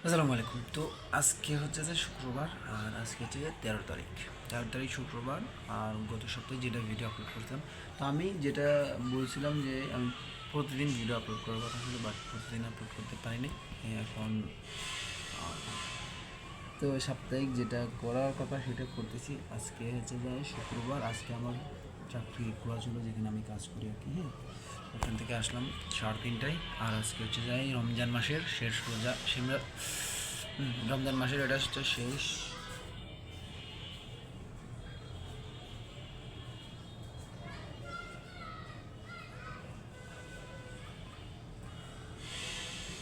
আসসালামু আলাইকুম। তো আজকে হচ্ছে যে শুক্রবার, আর আজকে হচ্ছে যে 13 তারিখ। 13 তারিখ শুক্রবার। আর গত সপ্তাহে যেটা ভিডিও আপলোড করতাম, তো আমি যেটা বলছিলাম যে আমি প্রতিদিন ভিডিও আপলোড করার কথা ছিল, বাট প্রতিদিন আপলোড করতে পারিনি। এখন তো সাপ্তাহিক যেটা করার কথা সেটা করতেছি। আজকে হচ্ছে যে শুক্রবার, আজকে আমার চাকরি খোলা ছিল যেখানে আমি কাজ করি আর কি। হ্যাঁ, ওখান থেকে আসলাম 3:30টায়। আর আজকে হচ্ছে যাই রমজান মাসের শেষ রোজা, রমজান মাসের এটা হচ্ছে শেষ।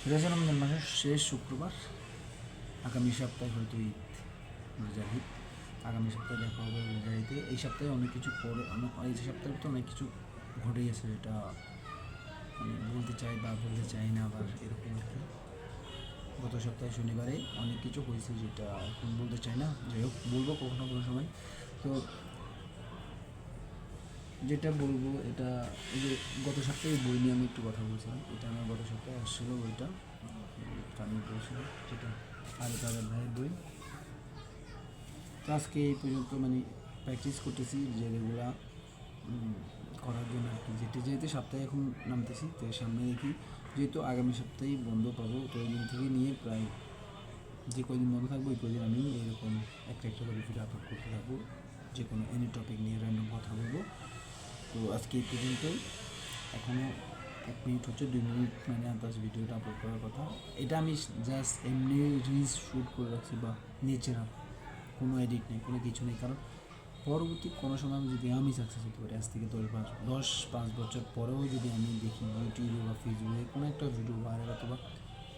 এটা হচ্ছে রমজান মাসের শেষ শুক্রবার। আগামী সপ্তাহে হয়তো ঈদ, রোজার ঈদ। আগামী সপ্তাহে দেখা হবে রোজার ঈদে। এই সপ্তাহে অনেক কিছু এই সপ্তাহে তো অনেক কিছু ঘটে গেছে, যেটা আমি বলতে চাই বা বলতে চাই না, আবার এরকম আর কি। গত সপ্তাহে শনিবারে অনেক কিছু হয়েছে যেটা এখন বলতে চাই না, যাই হোক বলবো কখনো কোনো সময়। তো যেটা বলবো এটা, এই যে গত সপ্তাহে বই নিয়ে আমি একটু কথা বলছিলাম। এটা আমার গত সপ্তাহে আসছিলো বইটা, আমি বলছিল যেটা আরে তাদের ভাইয়ের বই। তো আজকে এই পর্যন্ত মানে প্র্যাকটিস করতেছি যে যেগুলা করার জন্য আর কি। যেহেতু সপ্তাহে এখন নামতেছি, তো সামনে দেখি, যেহেতু আগামী সপ্তাহেই বন্ধ পাবো, তো ওই দিন থেকে নিয়ে প্রায় যে কদিন বন্ধ থাকবো ওই কদিন আমি এরকম একটা একটা করে ভিডিও আপলোড করতে থাকবো, যে কোনো এনি টপিক নিয়ে র্যান্ডম কথা বলবো। তো আজকে এই পর্যন্তই। এখনও 1 মিনিট হচ্ছে, 2 মিনিট মানে আন্দাজ ভিডিওটা আপলোড করার কথা। এটা আমি জাস্ট এমনি রিলস শ্যুট করে রাখছি, বা নেচারাল, কোনো এডিট নেই, কোনো কিছু নেই। কারণ পরবর্তী কোনো সময় যদি আমি সাকসেস হতে পারি, আজ থেকে 10-5 বছর পরেও যদি আমি দেখি ইউটিউবে বা ফেসবুকে কোনো একটা ভিডিও ভাইরাল, অথবা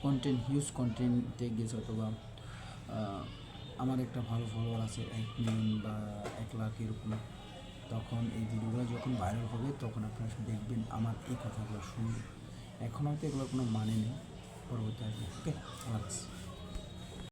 কন্টেন্ট হিউজ কন্টেন্টে গেছে, অথবা আমার একটা ভালো ফলোয়ার আছে 1 মিলিয়ন বা 1 লাখ এরকম, তখন এই ভিডিওগুলো যখন ভাইরাল হবে তখন আপনারা দেখবেন আমার এই কথাগুলো শুনবেন। এখন হয়তো এগুলোর কোনো মানে নেই, পরবর্তী আসবে। ওকে, আল্লাহ হাফেজ।